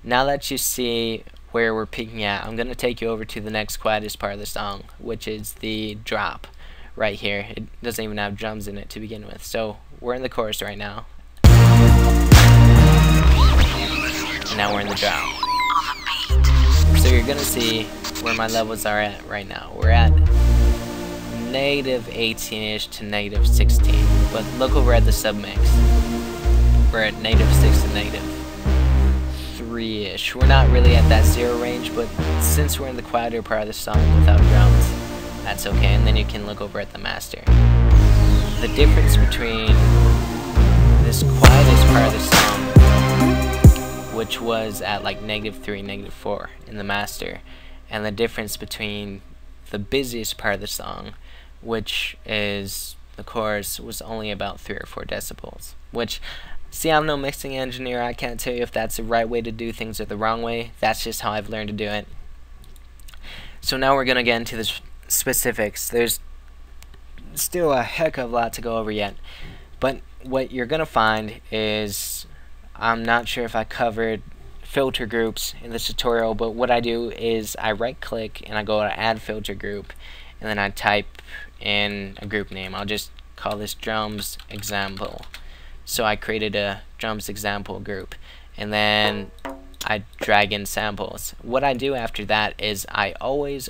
Now that you see where we're peaking at, I'm going to take you over to the next quietest part of the song, which is the drop right here. It doesn't even have drums in it to begin with. So we're in the chorus right now. And now we're in the drop. So you're going to see where my levels are at right now. We're at negative 18-ish to negative 16. But look over at the submix. We're at negative 6 to negative 3-ish. We're not really at that 0 range, but since we're in the quieter part of the song without drums, that's okay. And then you can look over at the master. The difference between this quietest part of the song, which was at like negative 3, negative 4 in the master, and the difference between the busiest part of the song, which is the chorus, was only about 3 or 4 decibels. Which, see, I'm no mixing engineer. I can't tell you if that's the right way to do things or the wrong way. That's just how I've learned to do it. So now we're going to get into the specifics. There's still a heck of a lot to go over yet. But what you're going to find is, I'm not sure if I covered filter groups in this tutorial, but what I do is I right click and I go to add filter group, and then I type in a group name. I'll just call this drums example. So I created a drums example group, and then I drag in samples. What I do after that is I always,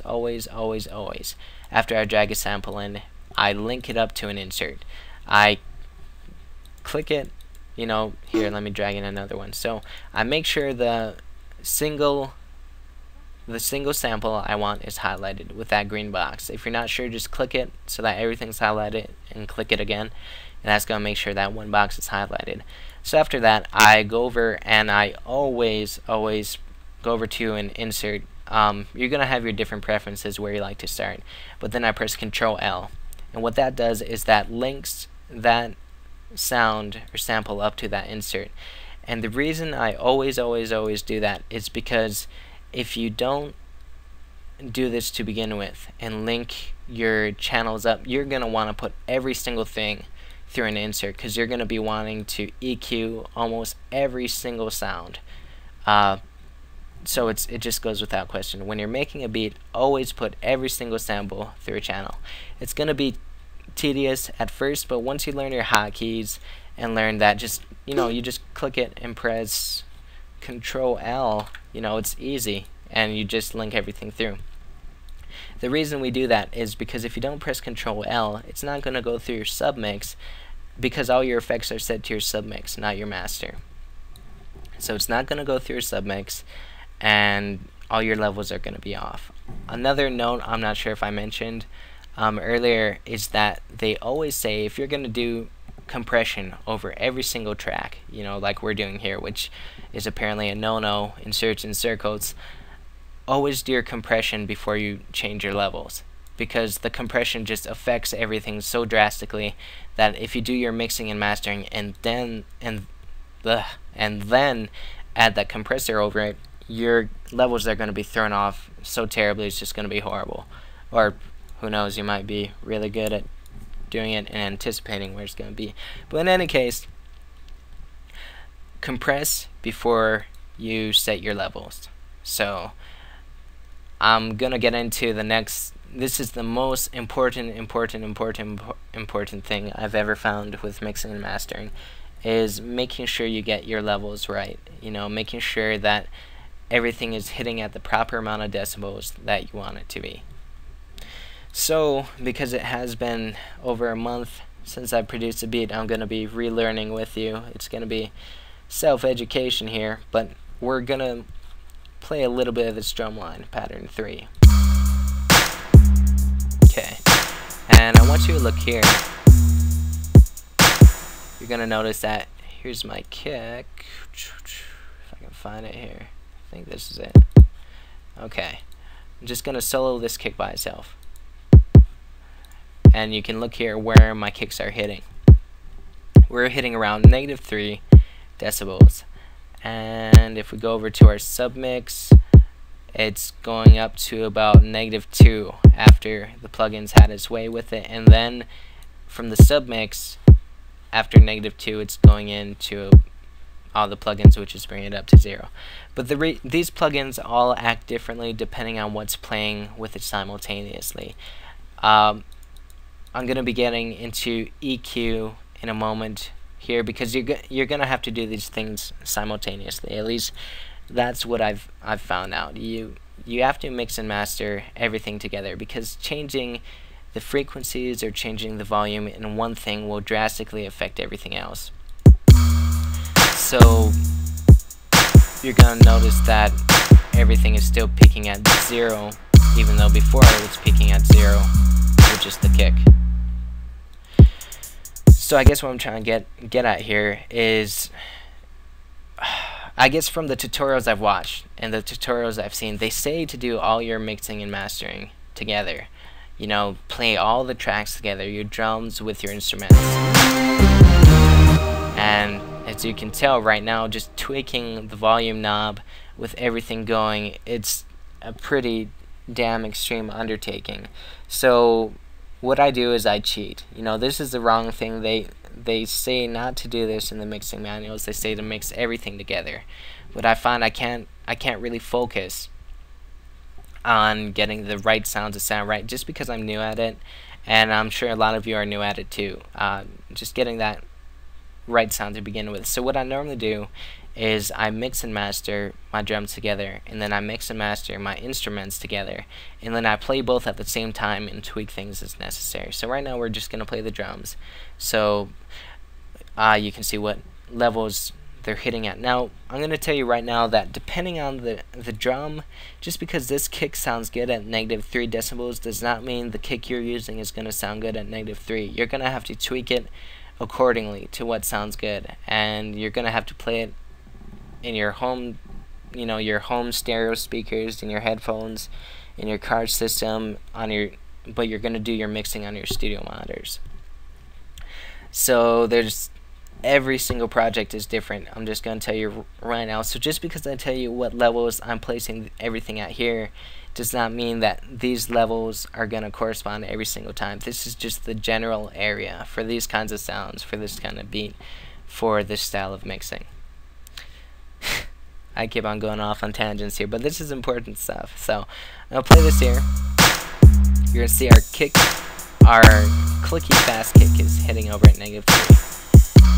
after I drag a sample in, I link it up to an insert. I click it, you know, here, let me drag in another one. So I make sure the single sample I want is highlighted with that green box. If you're not sure, just click it so that everything's highlighted, and click it again, and that's going to make sure that one box is highlighted. So after that, I go over and I always go over to an insert. You're going to have your different preferences where you like to start, but then I press Control L, and what that does is that links that sound or sample up to that insert. And the reason I always do that is because if you don't do this to begin with and link your channels up, you're going to want to put every single thing through an insert, because you're going to be wanting to EQ almost every single sound. So it just goes without question. When you're making a beat, always put every single sample through a channel. It's going to be tedious at first, but once you learn your hotkeys and learn that just, you know, you just click it and press Control L, you know, it's easy, and you just link everything through. The reason we do that is because if you don't press Control L, it's not going to go through your submix, because all your effects are set to your submix, not your master. So it's not going to go through your submix, and all your levels are going to be off. Another note I'm not sure if I mentioned earlier is that they always say if you're going to do compression over every single track, you know, like we're doing here, which is apparently a no-no in search and circles, always do your compression before you change your levels, because the compression just affects everything so drastically that if you do your mixing and mastering and then add that compressor over it, your levels are going to be thrown off so terribly, it's just going to be horrible. Or who knows, you might be really good at doing it and anticipating where it's going to be. But in any case, compress before you set your levels. So I'm going to get into the next. This is the most important thing I've ever found with mixing and mastering, is making sure you get your levels right. You know, making sure that everything is hitting at the proper amount of decibels that you want it to be. So, because it has been over a month since I produced a beat, I'm going to be relearning with you. It's going to be self-education here, but we're going to play a little bit of this drum line, pattern 3. Okay, and I want you to look here. You're going to notice that here's my kick. If I can find it here. I think this is it. Okay, I'm just going to solo this kick by itself. And you can look here where my kicks are hitting. We're hitting around -3 decibels. And if we go over to our submix, it's going up to about -2 after the plugin's had its way with it. And then from the submix, after -2, it's going into all the plugins, which is bringing it up to 0. But these plugins all act differently depending on what's playing with it simultaneously. I'm going to be getting into EQ in a moment here, because you're going to have to do these things simultaneously. At least that's what I've found out. You have to mix and master everything together, because changing the frequencies or changing the volume in one thing will drastically affect everything else. So you're going to notice that everything is still peaking at 0, even though before it was peaking at 0 with just the kick. So I guess what I'm trying to get at here is, I guess from the tutorials I've watched and the tutorials I've seen, they say to do all your mixing and mastering together. You know, play all the tracks together, your drums with your instruments. And as you can tell right now, just tweaking the volume knob with everything going, it's a pretty damn extreme undertaking. So what I do is I cheat. You know, this is the wrong thing. They say not to do this in the mixing manuals. They say to mix everything together. But I find I can't really focus on getting the right sounds to sound right, just because I'm new at it, and I'm sure a lot of you are new at it too. Just getting that right sound to begin with. So what I normally do is I mix and master my drums together, and then I mix and master my instruments together, and then I play both at the same time and tweak things as necessary. So right now we're just going to play the drums. So you can see what levels they're hitting at. Now I'm going to tell you right now that depending on the drum, just because this kick sounds good at -3 decibels does not mean the kick you're using is going to sound good at -3. You're going to have to tweak it accordingly to what sounds good, and you're going to have to play it in your home, you know, your home stereo speakers, in your headphones, in your car system, but you're going to do your mixing on your studio monitors. So every single project is different. I'm just going to tell you right now. So just because I tell you what levels I'm placing everything at here does not mean that these levels are going to correspond every single time. This is just the general area for these kinds of sounds, for this kind of beat, for this style of mixing. I keep on going off on tangents here, but this is important stuff. So I'll play this here. You're going to see our kick, our clicky fast kick is hitting over at -3.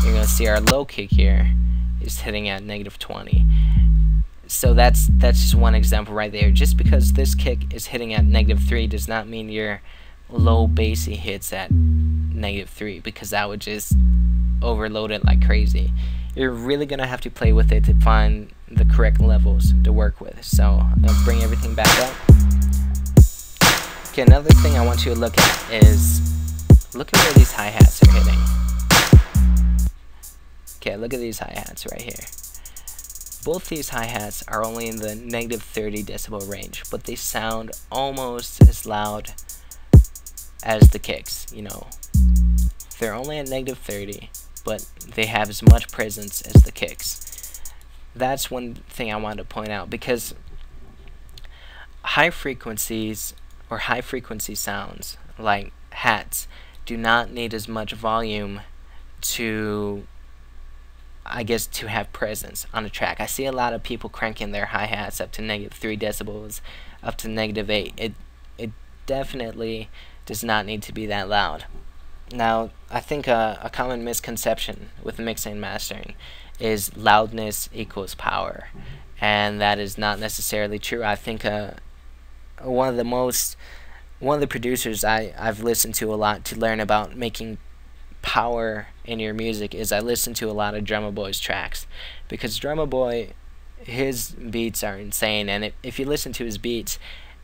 You're going to see our low kick here is hitting at -20. So that's just one example right there. Just because this kick is hitting at -3 does not mean your low bassy hits at -3, because that would just overload it like crazy. You're really going to have to play with it to find the correct levels to work with. So I'm going to bring everything back up. Okay, another thing I want you to look at is, look at where these hi-hats are hitting. Okay, look at these hi-hats right here. Both these hi-hats are only in the -30 decibel range, but they sound almost as loud as the kicks, you know. They're only at -30, but they have as much presence as the kicks. That's one thing I wanted to point out, because high frequencies or high frequency sounds like hats do not need as much volume to, I guess, to have presence on a track. I see a lot of people cranking their hi-hats up to -3 decibels, up to -8. It definitely does not need to be that loud. Now, I think a common misconception with mixing and mastering is loudness equals power, and that is not necessarily true. I think one of the producers I've listened to a lot to learn about making power in your music is I listen to a lot of Drummer Boy's tracks, because Drummer Boy, his beats are insane, and if you listen to his beats,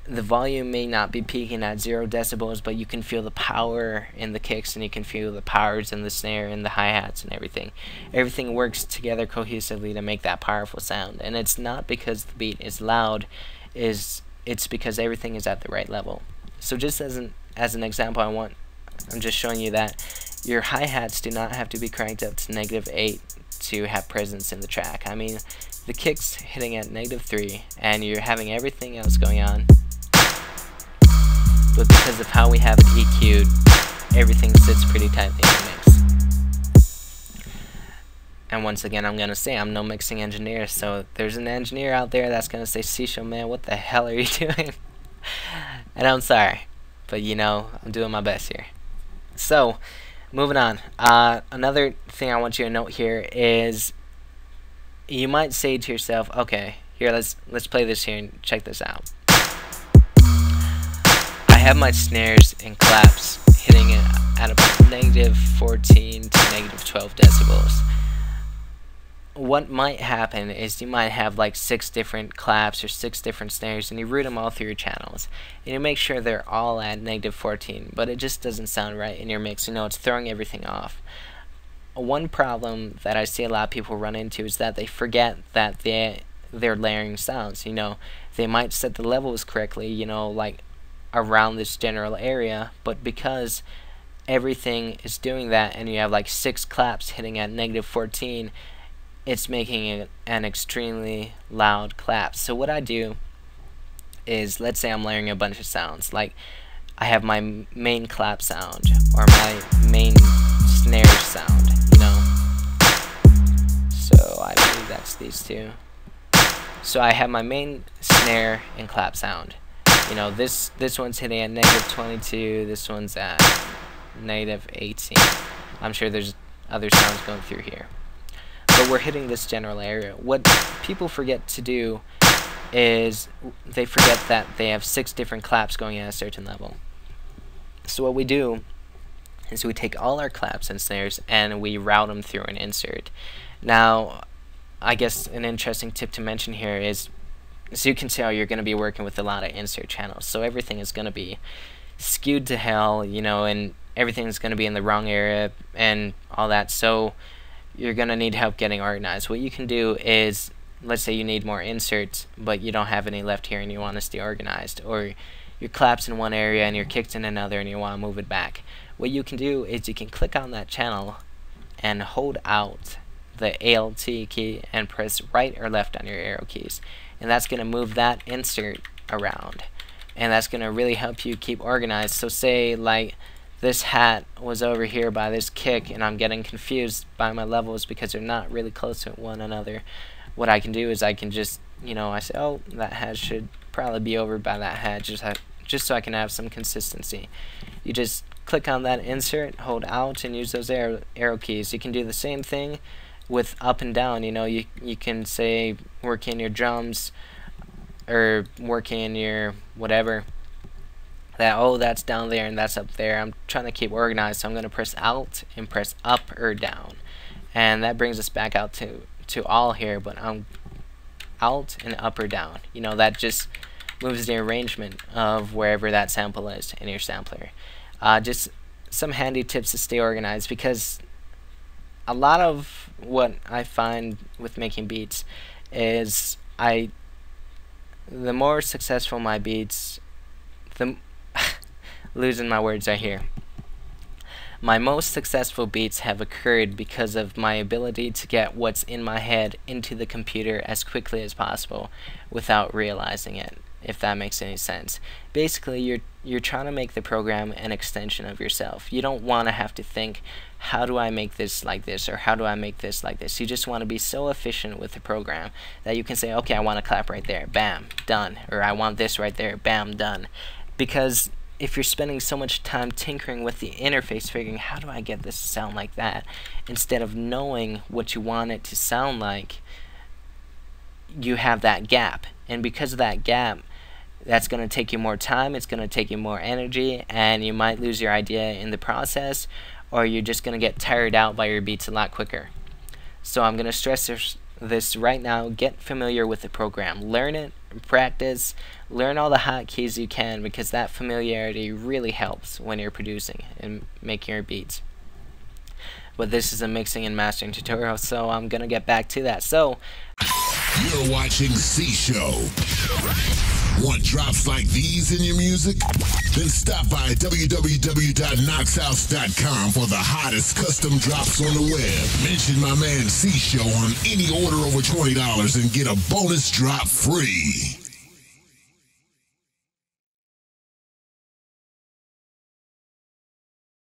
the volume may not be peaking at 0 decibels, but you can feel the power in the kicks, and you can feel the powers in the snare and the hi-hats and everything. Everything works together cohesively to make that powerful sound, and it's not because the beat is loud, it's because everything is at the right level. So just as an example, I'm just showing you that your hi-hats do not have to be cranked up to -8 to have presence in the track. I mean, the kick's hitting at -3, and you're having everything else going on, but because of how we have it EQ'd, everything sits pretty tightly in the mix. And once again, I'm going to say I'm no mixing engineer, so there's an engineer out there that's going to say, Seasho, man, what the hell are you doing? And I'm sorry, but you know, I'm doing my best here. So, moving on. Another thing I want you to note here is you might say to yourself, okay, here, let's play this here and check this out. I have my snares and claps hitting it at about -14 to -12 decibels. What might happen is you might have like 6 different claps or 6 different snares, and you route them all through your channels, and you make sure they're all at -14, but it just doesn't sound right in your mix. You know, it's throwing everything off. One problem that I see a lot of people run into is that they forget that they're layering sounds. You know, they might set the levels correctly, you know, like around this general area, but because everything is doing that and you have like 6 claps hitting at -14, it's making it an extremely loud clap. So what I do is, let's say I'm layering a bunch of sounds, like I have my main clap sound or my main snare sound, you know. So I believe that's these two. So I have my main snare and clap sound. You know, this one's hitting at -22, this one's at -18. I'm sure there's other sounds going through here, but we're hitting this general area. What people forget to do is they forget that they have 6 different claps going at a certain level. So what we do is we take all our claps and snares and we route them through an insert. Now, I guess an interesting tip to mention here is, so you can tell you're going to be working with a lot of insert channels, so everything is going to be skewed to hell, you know, and everything's going to be in the wrong area and all that, so you're going to need help getting organized. What you can do is, let's say you need more inserts, but you don't have any left here and you want to stay organized, or your claps in one area and your kicks in another and you want to move it back. What you can do is you can click on that channel and hold out the ALT key and press right or left on your arrow keys, and that's going to move that insert around, and that's going to really help you keep organized. So say like this hat was over here by this kick and I'm getting confused by my levels because they're not really close to one another. What I can do is I can just, you know, I say, oh, that hat should probably be over by that hat, just so I can have some consistency. You just click on that insert, hold out, and use those arrow keys. You can do the same thing with up and down. You know, you can say work in your drums or work in your whatever, that, oh, that's down there and that's up there. I'm trying to keep organized, so I'm going to press Alt and press up or down, and that brings us back out to all here, but I'm Alt and up or down. You know, that just moves the arrangement of wherever that sample is in your sampler. Just some handy tips to stay organized, because a lot of what I find with making beats is the more successful my beats, losing my words right here. My most successful beats have occurred because of my ability to get what's in my head into the computer as quickly as possible without realizing it, if that makes any sense. Basically, you're trying to make the program an extension of yourself. You don't want to have to think, how do I make this like this, or how do I make this like this? You just want to be so efficient with the program that you can say, okay, I want to clap right there, bam, done, or I want this right there, bam, done. Because if you're spending so much time tinkering with the interface, figuring how do I get this to sound like that, instead of knowing what you want it to sound like, you have that gap. And because of that gap, that's going to take you more time, it's going to take you more energy, and you might lose your idea in the process, or you're just going to get tired out by your beats a lot quicker. So I'm going to stress this right now. Get familiar with the program. Learn it, practice, learn all the hotkeys you can, because that familiarity really helps when you're producing and making your beats. But this is a mixing and mastering tutorial, so I'm going to get back to that. So, you're watching Seasho. Want drops like these in your music? Then stop by www.knoxhouse.com for the hottest custom drops on the web. Mention my man Seasho on any order over $20 and get a bonus drop free.